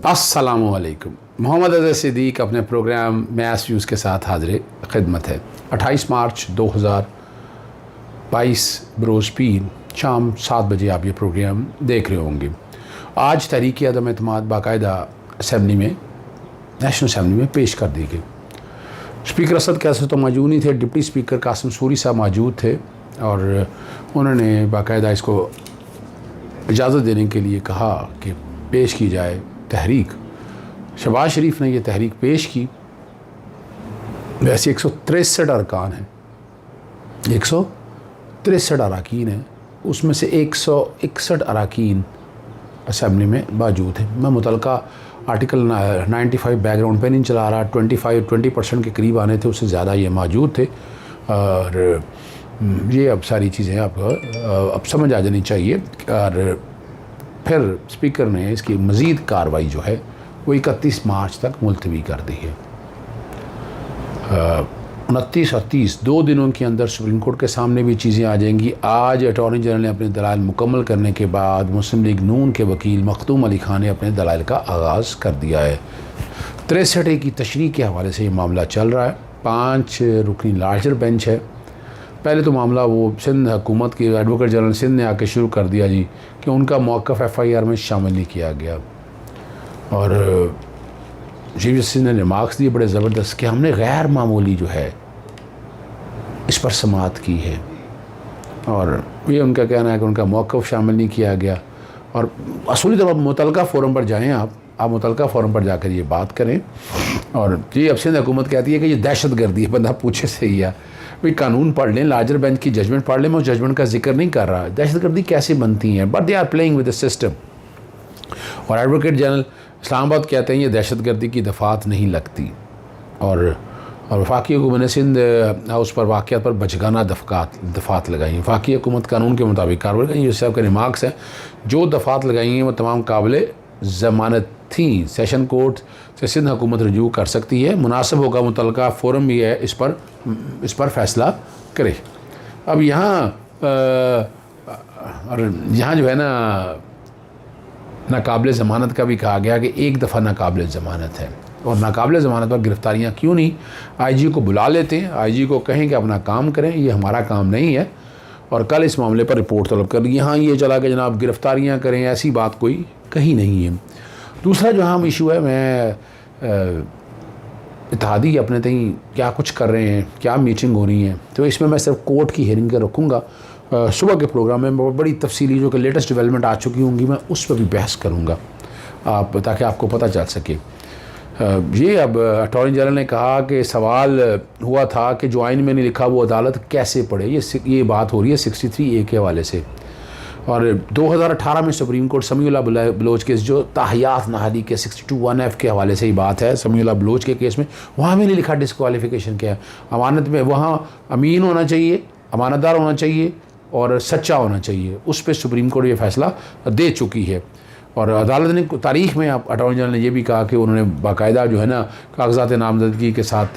अस्सलामुअलैकुम। मोहम्मद अज़हर सिद्दीक़ अपने programme mess views के साथ हाज़िर ख़िदमत है। 28 मार्च 2022 बरोज़ पीर शाम 7 बजे आप ये प्रोग्राम देख रहे होंगे। आज तहरीक अदम एतमाद बाकायदा असम्बली में, नेशनल असम्बली में पेश कर दी गई। स्पीकर असद कैसर तो मौजूद नहीं थे, डिप्टी स्पीकर कासिम सूरी साहब मौजूद थे और उन्होंने बाकायदा इसको इजाज़त देने के लिए कहा कि पेश की जाए तहरीक। शहबाज शरीफ ने यह तहरीक पेश की। वैसे 163 अरकान हैं, 163 अरकान हैं, उसमें से 161 अरकान असम्बली में मौजूद हैं। मैं मुतलका आर्टिकल 95 बैकग्राउंड पे नहीं चला रहा, 20% के करीब आने थे, उससे ज़्यादा ये मौजूद थे। और ये अब सारी चीज़ें आपको अब समझ आ जानी चाहिए। और फिर स्पीकर ने इसकी मज़ीद कार्रवाई जो है वो 31 मार्च तक मुलतवी कर दी है। 29 और 30 2 दिनों के अंदर सुप्रीम कोर्ट के सामने भी चीज़ें आ जाएंगी। आज अटॉर्नी जनरल ने अपने दलाइल मुकम्मल करने के बाद मुस्लिम लीग नून के वकील मखदूम अली खान ने अपने दलाइल का आगाज़ कर दिया है। 63A की तशरीह के हवाले से ये मामला चल रहा है। 5 रुकनी लार्जर बेंच है। पहले तो मामला वो सिंध हुकूमत की एडवोकेट जनरल सिंध ने आके शुरू कर दिया जी कि उनका मौक़िफ़ FIR में शामिल नहीं किया गया। और चीफ जस्टिस ने रिमार्क्स दिए बड़े ज़बरदस्त कि हमने गैर मामूली जो है इस पर समाअत की है। और ये उनका कहना है कि उनका मौक़िफ़ शामिल नहीं किया गया। और असूली तौर पर मुतलका फ़ोरम पर जाएँ, आप मुतलका फ़ोरम पर जाकर ये बात करें। और ये अब सिंध हुकूमत कहती है कि ये दहशत गर्दी है। बंदा पूछे से ही भाई कानून पढ़ लें, लार्जर बेंच की जजमेंट पढ़ लें। मैं उस जजमेंट का जिक्र नहीं कर रहा। दहशत गर्दी कैसे बनती हैं, but they are playing with the system. और एडवोकेट जनरल इस्लामाबाद कहते हैं ये दहशत गर्दी की दफ़ात नहीं लगती। और वफाकी हुकूमत ने सिंध हाउस पर वाक़यात पर बचगाना दफ़ात लगाई हैं। वफाकी हुकूमत कानून के मुताबिक कार्रवाई करें। यूसुफ साहब के रिमार्क्स हैं, जो दफ़ात लगाई हैं वो तमाम काबिल ज़मानत थी। सेशन कोर्ट से सिंध हुकूमत रजू कर सकती है। मुनासिब होगा मुतलका फ़ोरम भी है इस पर फ़ैसला करे। अब यहाँ जो है नाकाबिल ज़मानत का भी कहा गया कि एक दफ़ा नाकाबिल ज़मानत है। और नाकाबिल ज़मानत पर गिरफ्तारियाँ क्यों नहीं? IG को बुला लेते हैं, IG को कहें कि अपना काम करें, ये हमारा काम नहीं है। और कल इस मामले पर रिपोर्ट तलब कर ली। हाँ, ये चला कि जनाब गिरफ्तारियाँ करें, ऐसी बात कोई कहीं नहीं है। दूसरा जो हम इशू है, मैं इत्तेहादी अपने तहीं क्या कुछ कर रहे हैं, क्या मीटिंग हो रही है, तो इसमें मैं सिर्फ कोर्ट की हेयरिंग का रखूँगा। सुबह के प्रोग्राम में बड़ी तफसीली जो कि लेटेस्ट डेवलपमेंट आ चुकी होंगी मैं उस पर भी बहस करूँगा ताकि आपको पता चल सके। ये अब अटॉर्नी जनरल ने कहा कि सवाल हुआ था कि जो आइन में नहीं लिखा वो अदालत कैसे पढ़े। ये बात हो रही है 63A के हवाले से। और 2018 में supreme court Samiullah Baloch case जो ताहियात नाहली के 62(1)F के हवाले से ही बात है, समीउल्लाह बलोच के केस में वहाँ भी नहीं लिखा डिस्क्वालिफिकेशन क्या है। अमानत में वहाँ अमीन होना चाहिए, अमानतदार होना चाहिए और सच्चा होना चाहिए। उस पर सुप्रीम कोर्ट ये फ़ैसला दे चुकी है। और अदालत ने तारीख़ में अटॉर्नी जनरल ने यह भी कहा कि उन्होंने बाकायदा जो है कागज़ात नामजदगी के साथ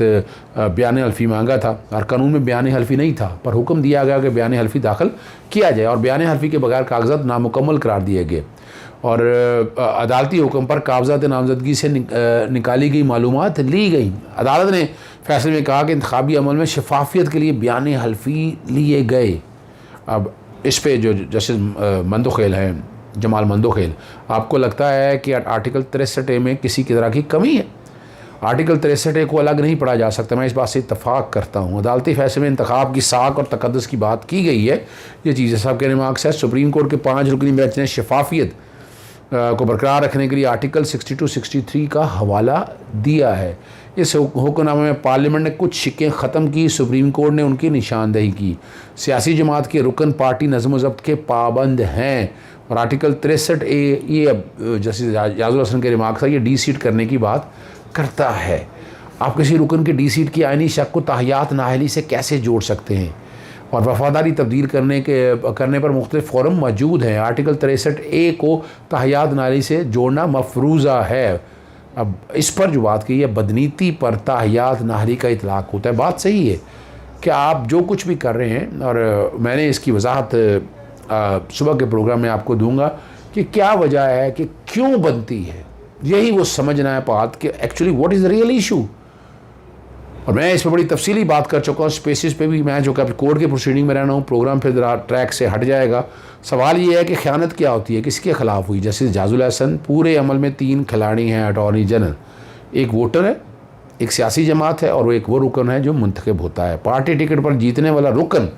बयान हल्फ़ी मांगा था। और कानून में बयान हल्फ़ी नहीं था, पर हुक्म दिया गया कि बयान हल्फ़ी दाखिल किया जाए और बयान हल्फ़ी के बगैर कागज़ात नामुकम्मल करार दिए गए। और अदालती हुक्म पर कागज़ात नामजदगी से निकाली गई मालूमात ली गई। अदालत ने फैसले में कहा कि इंतखाबी अमल में शफाफियत के लिए बयान हल्फ़ी लिए गए। अब इस पर जो जस्टिस मंदोखेल हैं, जमाल मंदोखेल, आपको लगता है कि आर्टिकल 63A में किसी की तरह की कमी है? आर्टिकल 63A को अलग नहीं पढ़ा जा सकता। मैं इस बात से इत्तफाक करता हूँ। अदालती फैसले में इंतखाब की साख और तकद्दुस की बात की गई है। ये चीज़ें साहब के रिमार्क्स है। सुप्रीम कोर्ट के 5 रुकनी बेंच ने शफाफियत को बरकरार रखने के लिए आर्टिकल 62-63 का हवाला दिया है। इस हुक्मनामे में पार्लियामेंट ने कुछ शिकें ख़त्म की, सुप्रीम कोर्ट ने उनकी निशानदेही की। सियासी जमात के रुकन पार्टी नज़्म व ज़ब्त के पाबंद हैं। और आर्टिकल 63A ये अब जस्टिस याजुल हसन के रिमार्क्स है, ये डी-सीट करने की बात करता है। आप किसी रुकन के डी-सीट की आइनी शक को ताहियात नाअहली से कैसे जोड़ सकते हैं? और वफादारी तब्दील करने पर मुख्तलिफ फ़ोरम मौजूद हैं। आर्टिकल 63A को ताहियात नाअहली से जोड़ना मफरूज़ा है। अब इस पर जो बात की है, बदनीति पर ताहियात नाअहली का इतलाक़ होता है। बात सही है कि आप जो कुछ भी कर रहे हैं, और मैंने इसकी वजाहत सुबह के प्रोग्राम में आपको दूंगा कि क्या वजह है कि क्यों बनती है। यही वो समझना है बात कि actually what is the real issue. और मैं इस पर बड़ी तफसीली बात कर चुका हूँ, स्पेसिस पे भी। मैं जो कि कोर्ट की प्रोसीडिंग में रहना हूँ, प्रोग्राम फिर ट्रैक से हट जाएगा। सवाल ये है कि ख़यानत क्या होती है, किसके ख़िलाफ़ हुई। जैसे जाजुल एहसन, पूरे अमल में 3 खिलाड़ी हैं अटॉर्नी जनरल, एक वोटर है, एक सियासी जमात है, और एक वो रुकन है जो मुंतखब होता है। पार्टी टिकट पर जीतने वाला रुकन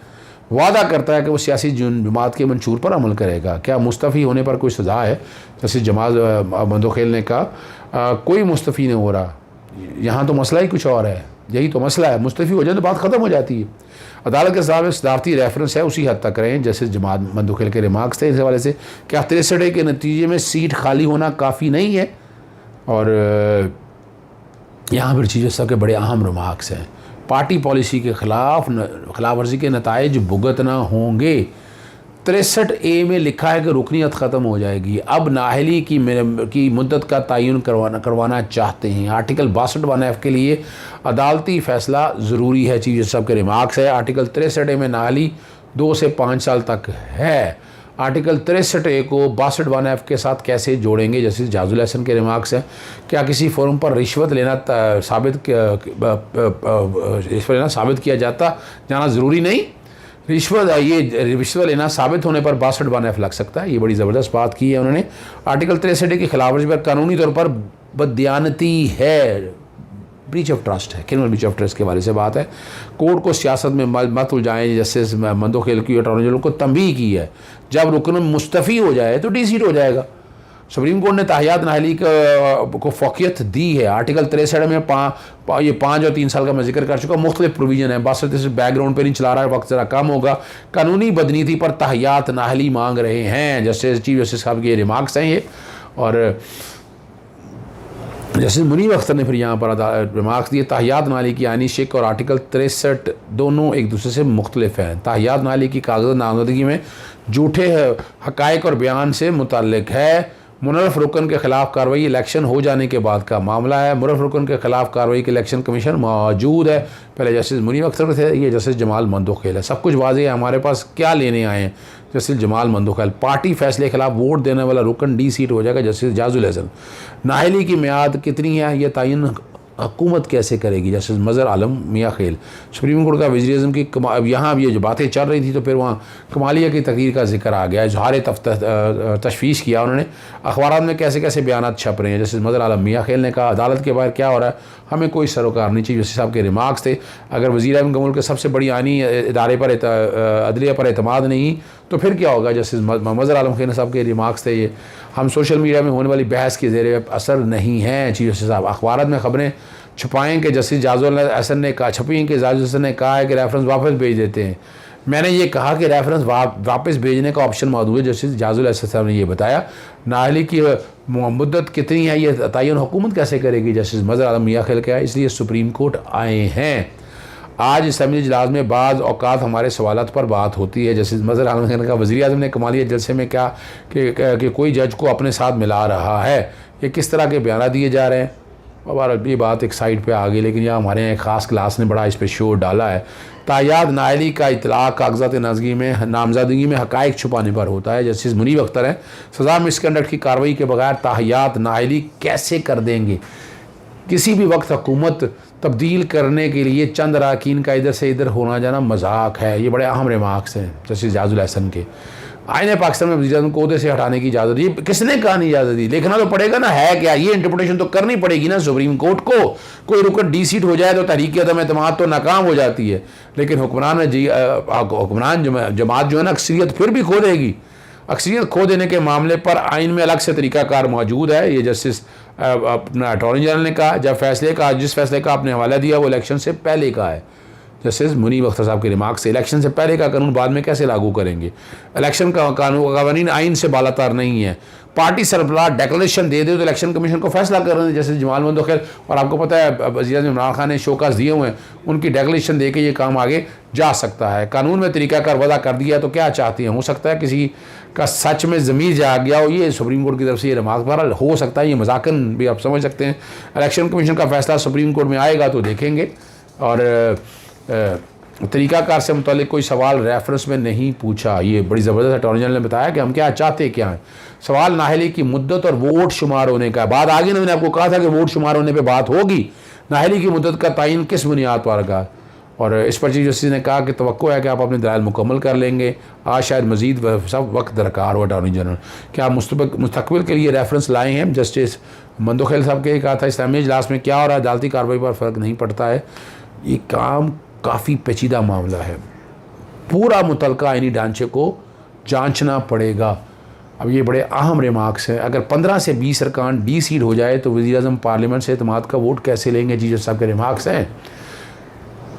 वादा करता है कि वो सियासी जमात के मंशूर पर अमल करेगा। क्या मुस्तफ़ी होने पर कोई सज़ा है? जैसे जमात मंदोखेल ने कहा कोई मुस्तफ़ी नहीं हो रहा। यहाँ तो मसला ही कुछ और है, यही तो मसला है। मुस्तफ़ी हो जाए तो बात ख़त्म हो जाती है। अदालत के सामने सदारती रेफरेंस है, उसी हद तक रहें जैसे जमात मंदोखेल के रिमार्क्स थे इस हवाले से। क्या 63 के नतीजे में सीट खाली होना काफ़ी नहीं है? और यहाँ पर चीज़ें सब के बड़े अहम रिमार्क्स हैं। पार्टी पॉलिसी के खिलाफ वर्जी के नताइज भुगतना होंगे। 63A में लिखा है कि रुकनीत ख़त्म हो जाएगी। अब नाहली की मुद्दत का तयन करवाना चाहते हैं। आर्टिकल 62(1)(f) के लिए अदालती फ़ैसला ज़रूरी है। चीफ जस्टिस साहब के रिमार्क्स है। आर्टिकल 63A में नाहली 2 से 5 साल तक है। आर्टिकल 63A को 62(1)(f) के साथ कैसे जोड़ेंगे? जैसे जाजुल एहसन के रिमार्क्स हैं। क्या किसी फोरम पर रिश्वत लेना साबित किया जाना ज़रूरी नहीं? रिश्वत लेना साबित होने पर 62(1)(f) लग सकता है। ये बड़ी ज़बरदस्त बात की है उन्होंने। आर्टिकल 63A की खिलाफवर्जी पर कानूनी तौर पर बददियानती है, ब्रीच ऑफ ट्रस्ट है, क्रिमिनल ब्रीच ऑफ ट्रस्ट के हवाले से बात है। कोर्ट को सियासत में मत उलझाएं। जस्टिस मंदोखेल की अटॉर्नी जनरल को तंबीह की है, जब रुकन मुस्तफ़ी हो जाए तो डी-सीट हो जाएगा। सुप्रीम कोर्ट ने ताहियात नाहली को फ़ौक़ियत दी है। आर्टिकल 63 में 5 और 3 साल का मैं जिक्र कर चुका। मुख्तलिफ प्रोविजन है, बस बैकग्राउंड पर नहीं चला रहा है, वक्त ज़रा कम होगा। कानूनी बदनीति पर ताहियात नाहली मांग रहे हैं। जस्टिस चीफ जस्टिस साहब के रिमार्क्स हैं ये। और जस्टिस मुनीब अख्तर ने फिर यहाँ पर रिमार्क्स दिए। ताहियात नाली की आइनी शिक और आर्टिकल 63 दोनों एक दूसरे से मुख्तलिफ हैं। ताहियात नाली की कागज़ नामजदगी में झूठे हक़ाइक़ और बयान से मुतल्लिक़ है। मुनर्रफ रुकन के ख़िलाफ़ कार्रवाई इलेक्शन हो जाने के बाद का मामला है। मुनर्रफ रुकन के ख़िलाफ़ कार्रवाई के इलेक्शन कमीशन मौजूद है। पहले जस्टिस मुनीब अख्तर थे, ये जस्टिस जमाल मंदोखेल है। सब कुछ वाज़ेह है हमारे पास क्या लेने आए हैं। जस्टिस जमाल मंदोखेल। पार्टी फैसले के खिलाफ वोट देने वाला रुकन डी-सीट हो जाएगा। जस्टिस जाजुल एहसन। नाहली की मियाद कितनी है, यह तयन हुकूमत कैसे करेगी? जस्टिस मज़हर आलम मियाँ खेल। सुप्रीम कोर्ट का वज़ीर-ए-आज़म की अब यहाँ अब ये जो बातें चल रही थी तो फिर वहाँ कमालिया की तकरीर का जिक्र आ गया। इज़हार तशवीश किया उन्होंने। अखबार में कैसे कैसे बयान छप रहे हैं। जस्टिस मज़हर आलम मियाँ खेल ने कहा अदालत के बाहर क्या हो रहा है, हमें कोई सरोकार नहीं चाहिए। जस्टिस साहब के रिमार्क्स थे। अगर वज़ीर-ए-आज़म के मुल्क के सबसे बड़ी आइनी इदारे पर अदलिया पर एतमाद नहीं तो फिर क्या होगा? जस्टिस मज़हर आलम खेल साहब के रिमार्क्स थे ये। हम सोशल मीडिया में होने वाली बहस के ज़ेर असर नहीं हैं। चीफ जस्टिस साहब अखबार में ख़बरें छुपाएँ कि जस्टिस जाजुल एहसन ने कहा छपी कि जाजुल एहसन ने कहा है कि रेफरेंस वापस भेज देते हैं। मैंने ये कहा कि रेफरेंस वापस भेजने का ऑप्शन मौजूद है। जस्टिस जाजुल एहसन साहब ने ये बताया। नाहली की मुद्दत कितनी है, ये तयन हुकूमत कैसे करेगी? जस्टिस मज़हर आलम मियाँ खेल का है, इसलिए सुप्रीम कोर्ट आए हैं। आज असम्बली इजलास में बाज़ औक़ात हमारे सवालात पर बात होती है। जस्टिस मज़हर आलम खान का वज़ीर-ए-आज़म ने कमालिया जलसे में क्या कि कोई जज को अपने साथ मिला रहा है, ये किस तरह के बयान दिए जा रहे हैं। और ये बात एक साइड पे आ गई, लेकिन यहाँ हमारे यहाँ एक ख़ास क्लास ने बड़ा इस पर शोर डाला है। तायाद नाहली का इतलाक़ कागज़ात नामज़दगी में हक़ाइक़ छुपाने पर होता है। जस्टिस मुनीब अख्तर हैं। सज़ा मिसकंडक्ट की कार्रवाई के बगैर ताहियात नाहली कैसे कर देंगे? किसी भी वक्त हुकूमत तब्दील करने के लिए चंद अरकान का इधर से इधर होना जाना मजाक है। ये बड़े अहम रिमार्क्स हैं जस्टिस जाजुल एहसन के। आईने पाकिस्तान में वज़ीर-ए-आज़म को ओहदे से हटाने की इजाज़त दी, किसने कहा नहीं इजाज़त दी? लिखना तो पड़ेगा ना, है क्या? ये इंटरप्रिटेशन तो करनी पड़ेगी ना सुप्रीम कोर्ट को। कोई रुकन डी-सीट हो जाए तो तहरीक अदम एतमाद तो नाकाम हो जाती है, लेकिन हुक्मरान जमात जो है ना अक्सरियत फिर भी खो देगी। अक्सरियत खो देने के मामले पर आइन में अलग से तरीक़ाकार मौजूद है। ये जस्टिस अपना अटॉर्नी जनरल ने कहा, जब फैसले का जिस फैसले का आपने हवाला दिया वो इलेक्शन से पहले का है। जस्टिस मुनीब अख्तर साहब के रिमार्क से इलेक्शन से पहले का कानून बाद में कैसे लागू करेंगे? इलेक्शन का कानून आइन से बालातर नहीं है। पार्टी सरबराह डेक्लेरेशन दे दे तो इलेक्शन कमीशन को फैसला कर रहे हैं। जैसे जमाल मंदोखेल, और आपको पता है वज़ीर-ए-आज़म इमरान खान ने शोकास दिए हुए हैं, उनकी डेक्लेरेशन दे के ये काम आगे जा सकता है। कानून में तरीक़ाकार वज़ा कर दिया तो क्या चाहती हैं? हो सकता है किसी का सच में ज़मीर जाग गया हो। ये सुप्रीम कोर्ट की तरफ से ये रिमार्क बहरहाल हो सकता है, ये मजाकन भी आप समझ सकते हैं। इलेक्शन कमीशन का फैसला सुप्रीम कोर्ट में आएगा तो देखेंगे। और तरीक़ाकार से मुतालिक कोई सवाल रेफरेंस में नहीं पूछा। ये बड़ी ज़बरदस्त अटॉर्नी जनरल ने बताया कि हम क्या चाहते क्या हैं। सवाल नाअहली की मुद्दत और वोट शुमार होने का। बात आगे ना, मैंने आपको कहा था कि वोट शुमार होने पर बात होगी। नाअहली की मुद्दत का तयन किस बुनियाद पर का, और इस पर चीफ जस्टिस ने कहा कि तवक्को है कि आप अपने दलाइल मुकम्मल कर लेंगे। आज शायद मज़ीद सब वक्त दरकार हो अटॉर्नी जनरल। क्या आप मुस्तकबिल के लिए रेफरेंस लाए हैं? जस्टिस मंदोखेल साहब के कहा था इस्लामी इजलास में क्या हो रहा है, अदालती कार्रवाई पर फ़र्क नहीं पड़ता है। ये काम काफ़ी पेचीदा मामला है, पूरा मुतलका आईनी ढांचे को जांचना पड़ेगा। अब ये बड़े अहम रिमार्क्स हैं। अगर 15 से 20 अरकान डी सीट हो जाए तो वज़ीर-ए-आज़म पार्लियामेंट से एतमाद का वोट कैसे लेंगे? चीफ जस्टिस साहब के रिमार्क्स हैं।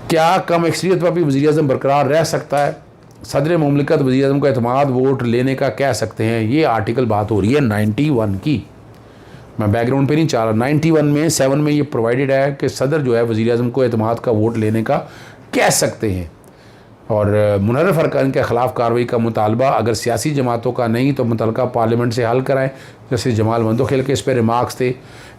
क्या कम अक्सरियत पर भी वज़ीर-ए-आज़म बरकरार रह सकता है? सदर मुमलिकत वज़ीर-ए-आज़म को एतमाद वोट लेने का कह सकते हैं। ये आर्टिकल बात हो रही है 91 की। मैं बैकग्राउंड पे नहीं चाह रहा। 91 में 7 में ये प्रोवाइडेड है कि सदर जो है वज़ीर-ए-आज़म को एतमाद का वोट लेने का कह सकते हैं। और मुनर्रफ अरकान के ख़िलाफ़ कार्रवाई का मुतालबा अगर सियासी जमातों का नहीं तो मुतलका पार्लियामेंट से हल कराएं। जैसे जमाल मंदोखेल के इस पर रिमार्क्स थे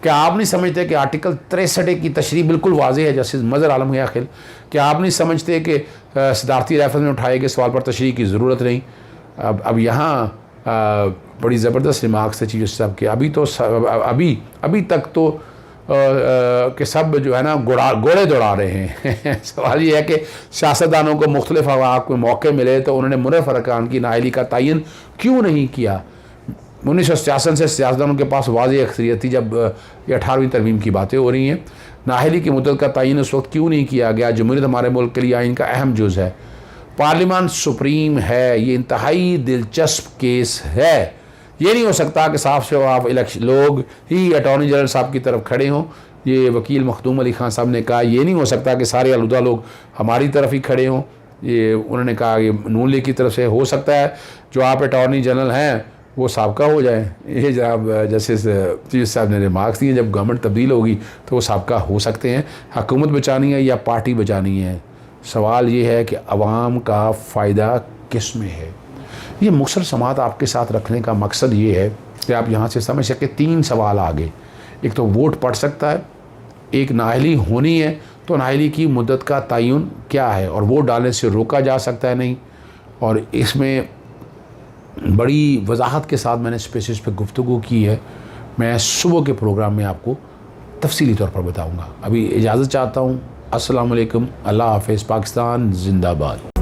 कि आप नहीं समझते कि आर्टिकल 63 की तशरीह बिल्कुल वाज़ेह है। जैसे मज़हर आलम है आखिर, क्या आप नहीं समझते कि सदारती रेफरेंस में उठाए गए सवाल पर तशरीह की ज़रूरत नहीं? अब यहाँ बड़ी ज़बरदस्त रिमार्क्स थे चीफ जस्टिस साहब के। अभी तक तो कि सब जो है ना घोड़े दौड़ा रहे हैं। सवाल ये है कि सियासतदानों को मुख्तलिफ आपको मौके मिले तो उन्होंने मुनर्रफ अरकान की नाअहली का तयन क्यों नहीं किया? 1966 से सियासतदानों के पास वाज़ेह अक्सरियत थी जब 18वीं तरमीम की बातें हो रही हैं। नाअहली की मुद्दत का तयन उस वक्त क्यों नहीं किया गया? जमहूरियत हमारे मुल्क के लिए आइन का अहम जुज़ है। पार्लियामान सुप्रीम है, ये इंतहाई दिलचस्प केस है। ये नहीं हो सकता कि साफ शफाफ इलेक्शन लोग ही अटॉर्नी जनरल साहब की तरफ खड़े हों। ये वकील मखदूम अली खान साहब ने कहा ये नहीं हो सकता कि सारे आलूदा लोग हमारी तरफ ही खड़े हों। ये उन्होंने कहा ये नून लीग की तरफ से हो सकता है जो आप अटॉर्नी जनरल हैं वो साबका हो जाए। ये जनाब जस्टिस चीफ साहब ने रिमार्क्स दिए, जब गवर्नमेंट तब्दील होगी तो वो साबका हो सकते हैं। हुकूमत बचानी है या पार्टी बचानी है? सवाल ये है कि अवाम का फ़ायदा किस में है? ये मुख्तसर समात आपके साथ रखने का मकसद ये है कि आप यहाँ से समझ सकें। 3 सवाल आगे, एक तो वोट पड़ सकता है, एक नाअहली होनी है तो नाअहली की मुद्दत का तयन क्या है और वोट डालने से रोका जा सकता है नहीं। और इसमें बड़ी वजाहत के साथ मैंने स्पेसिस पे गुफ्तगू की है। मैं सुबह के प्रोग्राम में आपको तफसीली तौर पर बताऊँगा। अभी इजाज़त चाहता हूँ। अस्सलाम वालेकुम, अल्लाह हाफ़िज़, पाकिस्तान जिंदाबाद।